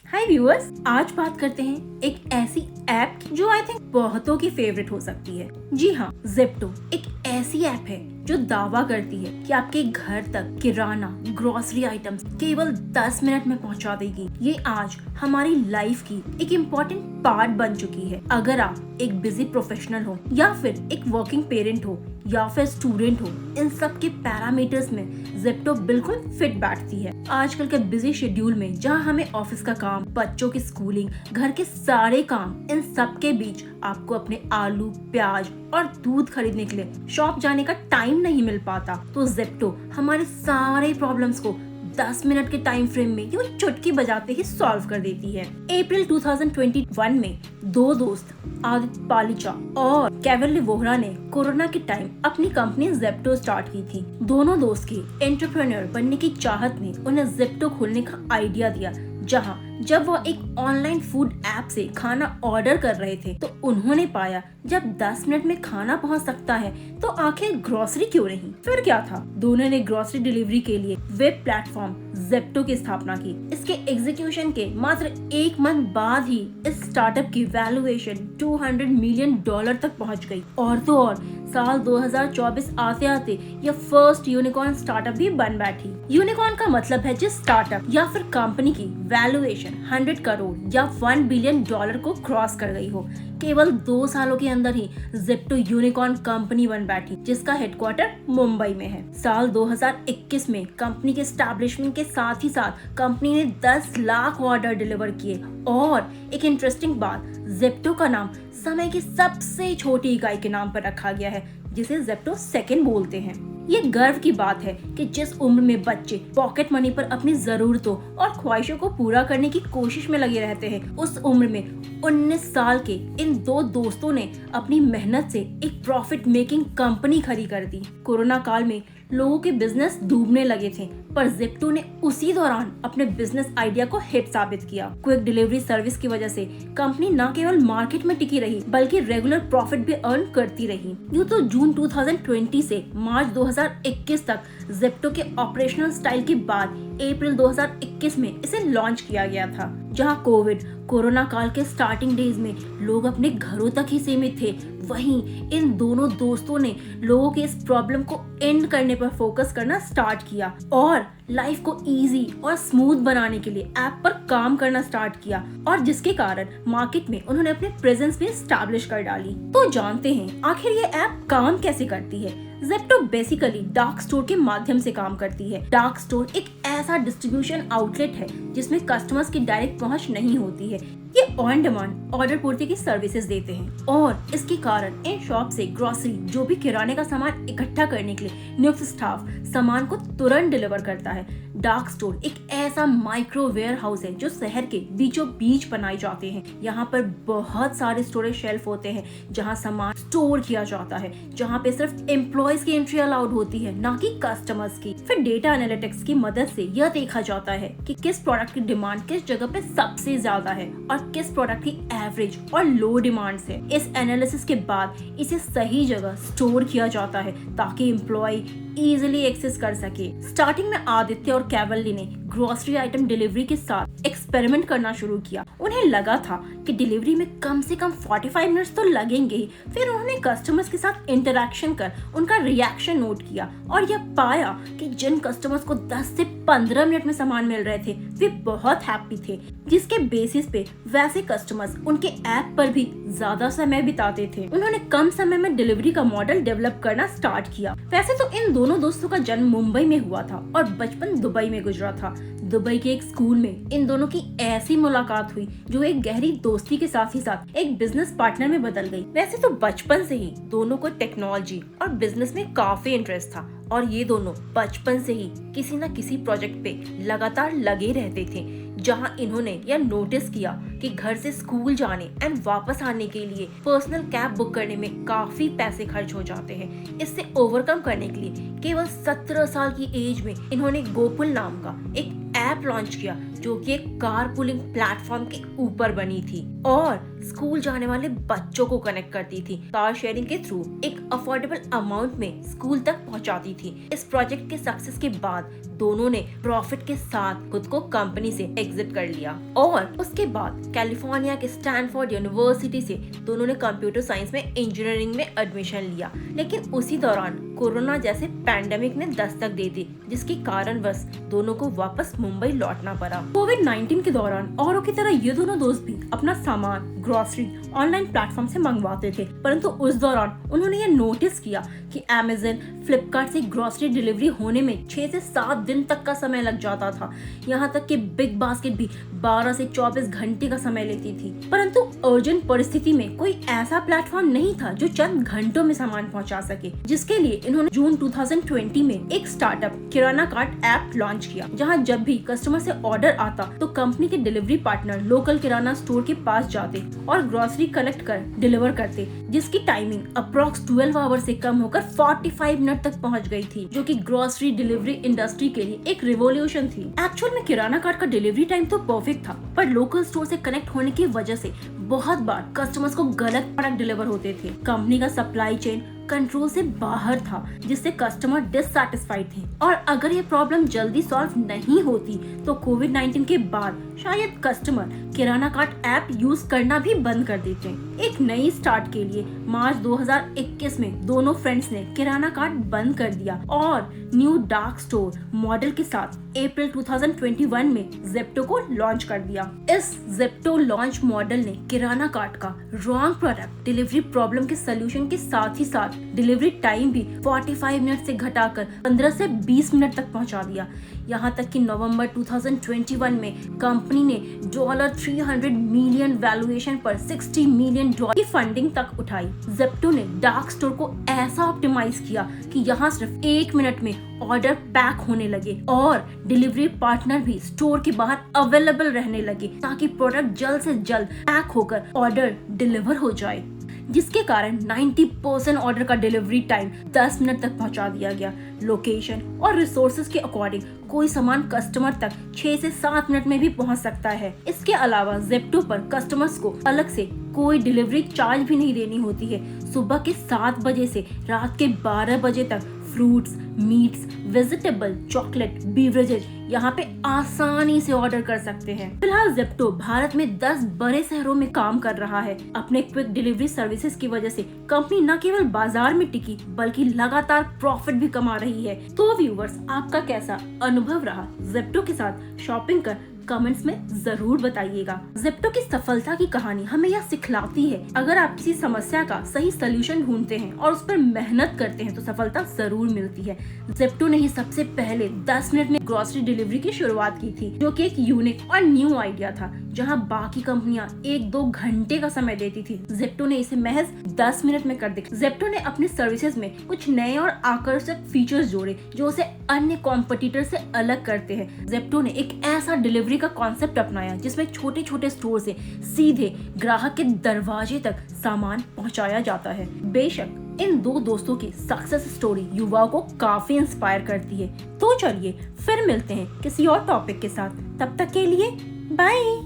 हाय viewers, आज बात करते हैं एक ऐसी ऐप की जो आई थिंक बहुतों की फेवरेट हो सकती है। जी हाँ, ज़ेप्टो एक ऐसी ऐप है जो दावा करती है कि आपके घर तक किराना ग्रोसरी आइटम्स केवल 10 मिनट में पहुंचा देगी। ये आज हमारी लाइफ की एक इम्पोर्टेंट पार्ट बन चुकी है। अगर आप एक बिजी प्रोफेशनल हो या फिर एक वर्किंग पेरेंट हो या फिर स्टूडेंट हो, इन सब के पैरामीटर्स में ज़ेप्टो बिल्कुल फिट बैठती है। आजकल के बिजी शेड्यूल में जहां हमें ऑफिस का काम, बच्चों की स्कूलिंग, घर के सारे काम, इन सब के बीच आपको अपने आलू, प्याज और दूध खरीदने के लिए शॉप जाने का टाइम नहीं मिल पाता, तो ज़ेप्टो हमारे सारे प्रॉब्लम्स को 10 मिनट के टाइम फ्रेम में यूं चुटकी बजाते ही सॉल्व कर देती है। अप्रैल 2021 में दो दोस्त आदित्य पालिचा और केवल वोहरा ने कोरोना के टाइम अपनी कंपनी ज़ेप्टो स्टार्ट की थी। दोनों दोस्त की एंटरप्रेन्योर बनने की चाहत ने उन्हें ज़ेप्टो खोलने का आइडिया दिया। जब वह एक ऑनलाइन फूड ऐप से खाना ऑर्डर कर रहे थे तो उन्होंने पाया जब 10 मिनट में खाना पहुंच सकता है तो आखिर ग्रोसरी क्यों नहीं। फिर क्या था, दोनों ने ग्रोसरी डिलीवरी के लिए वेब प्लेटफॉर्म ज़ेप्टो की स्थापना की। इसके एग्जीक्यूशन के मात्र 1 मंथ बाद ही इस स्टार्टअप की वैल्यूएशन $200 मिलियन तक पहुंच गई। और तो और साल 2024 आते आते यह फर्स्ट यूनिकॉर्न स्टार्टअप भी बन बैठी। यूनिकॉर्न का मतलब है जिस स्टार्टअप या फिर कंपनी की वैल्यूएशन 100 करोड़ या $1 बिलियन को क्रॉस कर गई हो। केवल 2 सालों के अंदर ही ज़ेप्टो यूनिकॉर्न कंपनी बन बैठी, जिसका हेडक्वार्टर मुंबई में है। साल 2021 में कंपनी के एस्टैब्लिशमेंट के साथ ही साथ कंपनी ने 10 लाख ऑर्डर डिलीवर किए। और एक इंटरेस्टिंग बात, ज़ेप्टो का नाम समय की सबसे छोटी इकाई के नाम पर रखा गया है, जिसे ज़ेप्टो सेकंड बोलते हैं। ये गर्व की बात है कि जिस उम्र में बच्चे पॉकेट मनी पर अपनी जरूरतों और ख्वाहिशों को पूरा करने की कोशिश में लगे रहते हैं, उस उम्र में 19 साल के इन दो दोस्तों ने अपनी मेहनत से एक प्रॉफिट मेकिंग कंपनी खड़ी कर दी। कोरोना काल में लोगों के बिजनेस डूबने लगे थे, पर ज़ेप्टो ने उसी दौरान अपने बिजनेस आइडिया को हिट साबित किया। क्विक डिलीवरी सर्विस की वजह से कंपनी न केवल मार्केट में टिकी रही बल्कि रेगुलर प्रॉफिट भी अर्न करती रही। यूँ तो जून 2020 से मार्च 2021 तक ज़ेप्टो के ऑपरेशनल स्टाइल के बाद अप्रैल 2021 में इसे लॉन्च किया गया था। जहां कोरोना काल के स्टार्टिंग डेज में लोग अपने घरों तक ही सीमित थे, वहीं इन दोनों दोस्तों ने लोगों के इस प्रॉब्लम को एंड करने पर फोकस करना स्टार्ट किया और लाइफ को इजी और स्मूथ बनाने के लिए ऐप पर काम करना स्टार्ट किया, और जिसके कारण मार्केट में उन्होंने अपने प्रेजेंस भी एस्टैब्लिश कर डाली। तो जानते हैं आखिर ये ऐप काम कैसे करती है। ज़ेप्टो बेसिकली डार्क स्टोर के माध्यम से काम करती है। डार्क स्टोर एक ऐसा डिस्ट्रीब्यूशन आउटलेट है जिसमें कस्टमर्स की डायरेक्ट पहुंच नहीं होती है। ये ऑन डिमांड ऑर्डर पूर्ति की सर्विसेज देते हैं और इसके कारण इन शॉप से ग्रोसरी जो भी किराने का सामान इकट्ठा करने के लिए नियुक्त स्टाफ सामान को तुरंत डिलीवर करता है। डार्क स्टोर एक ऐसा माइक्रो वेयर हाउस है जो शहर के बीचों बीच बनाए जाते हैं। यहाँ पर बहुत सारे स्टोरेज शेल्फ होते हैं जहाँ सामान स्टोर किया जाता है, जहाँ पे सिर्फ एम्प्लॉयज की एंट्री अलाउड होती है, ना कि कस्टमर्स की। फिर डेटा एनालिटिक्स की मदद से यह देखा जाता है कि किस प्रोडक्ट की डिमांड किस जगह पे सबसे ज्यादा है और किस प्रोडक्ट की एवरेज और लो डिमांड है। इस एनालिसिस के बाद इसे सही जगह स्टोर किया जाता है ताकि एम्प्लॉय इजीली एक्सेस कर सके। स्टार्टिंग में आदित्य और कैवल्ली ने ग्रोसरी आइटम डिलीवरी के साथ एक्सपेरिमेंट करना शुरू किया। उन्हें लगा था कि डिलीवरी में कम से कम 45 मिनट्स तो लगेंगे ही। फिर उन्होंने कस्टमर्स के साथ इंटरेक्शन कर उनका रिएक्शन नोट किया और यह पाया कि जिन कस्टमर्स को 10 से 15 मिनट में सामान मिल रहे थे वे बहुत हैप्पी थे, जिसके बेसिस पे वैसे कस्टमर्स उनके ऐप पर भी ज्यादा समय बिताते थे। उन्होंने कम समय में डिलीवरी का मॉडल डेवलप करना स्टार्ट किया। वैसे तो इन दोनों दोस्तों का जन्म मुंबई में हुआ था और बचपन दुबई में गुजरा था। दुबई के एक स्कूल में इन दोनों की ऐसी मुलाकात हुई जो एक गहरी दोस्ती के साथ ही साथ एक बिजनेस पार्टनर में बदल गई। वैसे तो बचपन से ही दोनों को टेक्नोलॉजी और बिजनेस में काफी इंटरेस्ट था और ये दोनों बचपन से ही किसी न किसी प्रोजेक्ट पे लगातार लगे रहते थे, जहां इन्होंने यह नोटिस किया कि घर से स्कूल जाने एंड वापस आने के लिए पर्सनल कैब बुक करने में काफी पैसे खर्च हो जाते हैं। इससे ओवरकम करने के लिए केवल 17 साल की एज में इन्होंने गोकुल नाम का एक ऐप लॉन्च किया जो कि एक कार पुलिंग प्लेटफॉर्म के ऊपर बनी थी और स्कूल जाने वाले बच्चों को कनेक्ट करती थी। कार शेयरिंग के थ्रू एक अफोर्डेबल अमाउंट में स्कूल तक पहुंचाती थी। इस प्रोजेक्ट के सक्सेस के बाद दोनों ने प्रॉफिट के साथ खुद को कंपनी से एग्जिट कर लिया और उसके बाद कैलिफोर्निया के स्टैनफोर्ड यूनिवर्सिटी से दोनों ने कंप्यूटर साइंस में इंजीनियरिंग में एडमिशन लिया। लेकिन उसी दौरान कोरोना जैसे पैंडेमिक ने दस्तक दे दी, जिसके कारणवश दोनों को वापस मुंबई लौटना पड़ा। कोविड-19 के दौरान औरों की तरह ये दोनों दोस्त भी अपना सामान ग्रोसरी ऑनलाइन प्लेटफॉर्म से मंगवाते थे, परंतु उस दौरान उन्होंने ये नोटिस किया कि अमेज़न, फ्लिपकार्ट से ग्रोसरी डिलीवरी होने में 6 से 7 दिन तक का समय लग जाता था। यहाँ तक कि बिग बास्केट भी 12 से 24 घंटे का समय लेती थी। परंतु अर्जेंट परिस्थिति में कोई ऐसा प्लेटफॉर्म नहीं था जो चंद घंटों में सामान पहुँचा सके, जिसके लिए इन्होंने जून 2020 में एक स्टार्टअप किराना कार्ट ऐप लॉन्च किया, जहाँ जब भी कस्टमर से ऑर्डर आता तो कंपनी के डिलीवरी पार्टनर लोकल किराना स्टोर के पास जाते और ग्रोसरी कलेक्ट कर डिलीवर करते, जिसकी टाइमिंग अप्रॉक्स 12 आवर से कम होकर 45 मिनट तक पहुंच गई थी, जो कि ग्रोसरी डिलीवरी इंडस्ट्री के लिए एक रिवॉल्यूशन थी। एक्चुअल में किराना कार्ट का डिलीवरी टाइम तो परफेक्ट था, पर लोकल स्टोर से कनेक्ट होने की वजह से बहुत बार कस्टमर्स को गलत प्रोडक्ट डिलीवर होते थे। कंपनी का सप्लाई चेन कंट्रोल से बाहर था, जिससे कस्टमर डिससैटिस्फाइड थे और अगर ये प्रॉब्लम जल्दी सॉल्व नहीं होती तो कोविड-19 के बाद शायद कस्टमर किराना कार्ट ऐप यूज करना भी बंद कर देते। एक नई स्टार्ट के लिए मार्च 2021 में दोनों फ्रेंड्स ने किराना कार्ट बंद कर दिया और न्यू डार्क स्टोर मॉडल के साथ अप्रैल 2021 में ज़ेप्टो को लॉन्च कर दिया। इस ज़ेप्टो लॉन्च मॉडल ने किराना कार्ट का रॉन्ग प्रोडक्ट डिलीवरी प्रॉब्लम के सलूशन के साथ ही साथ डिलीवरी टाइम भी 45 मिनट से घटाकर 15 से 20 मिनट तक पहुंचा दिया। यहाँ तक कि नवंबर 2021 में कंपनी ने $300 मिलियन वैल्यूएशन पर $60 मिलियन की फंडिंग तक उठाई। ज़ेप्टो ने डार्क स्टोर को ऐसा ऑप्टिमाइज किया कि यहाँ सिर्फ 1 मिनट में ऑर्डर पैक होने लगे और डिलीवरी पार्टनर भी स्टोर के बाहर अवेलेबल रहने लगे ताकि प्रोडक्ट जल्द से जल्द पैक होकर ऑर्डर डिलीवर हो जाए, जिसके कारण 90% ऑर्डर का डिलीवरी टाइम 10 मिनट तक पहुंचा दिया गया। लोकेशन और रिसोर्सेज के अकॉर्डिंग कोई सामान कस्टमर तक 6 से 7 मिनट में भी पहुंच सकता है। इसके अलावा ज़ेप्टो पर कस्टमर्स को अलग से कोई डिलीवरी चार्ज भी नहीं देनी होती है। सुबह के 7 बजे से रात के 12 बजे तक फ्रूट्स, मीट्स, वेजिटेबल, चॉकलेट, बीवरेजेज यहाँ पे आसानी से ऑर्डर कर सकते हैं। फिलहाल ज़ेप्टो भारत में 10 बड़े शहरों में काम कर रहा है। अपने क्विक डिलीवरी सर्विसेज की वजह से कंपनी न केवल बाजार में टिकी बल्कि लगातार प्रॉफिट भी कमा रही है। तो व्यूवर्स, आपका कैसा अनुभव रहा ज़ेप्टो के साथ शॉपिंग कर कमेंट्स में जरूर बताइएगा। ज़ेप्टो की सफलता की कहानी हमें यह सिखलाती है, अगर आप किसी समस्या का सही सलूशन ढूंढते हैं और उस पर मेहनत करते हैं तो सफलता जरूर मिलती है। ज़ेप्टो ने ही सबसे पहले 10 मिनट में ग्रोसरी डिलीवरी की शुरुआत की थी, जो कि एक यूनिक और न्यू आइडिया था, जहां बाकी कंपनियां 1-2 घंटे का समय देती थी। ज़ेप्टो ने इसे महज 10 मिनट में कर दिया। ज़ेप्टो ने अपने सर्विसेज में कुछ नए और आकर्षक फीचर्स जोड़े जो उसे अन्य कॉम्पिटिटर से अलग करते हैं। ज़ेप्टो ने एक ऐसा डिलीवरी का कॉन्सेप्ट अपनाया जिसमें छोटे छोटे स्टोर से सीधे ग्राहक के दरवाजे तक सामान पहुंचाया जाता है। बेशक इन दो दोस्तों की सक्सेस स्टोरी युवाओं को काफी इंस्पायर करती है। तो चलिए फिर मिलते हैं किसी और टॉपिक के साथ, तब तक के लिए बाय।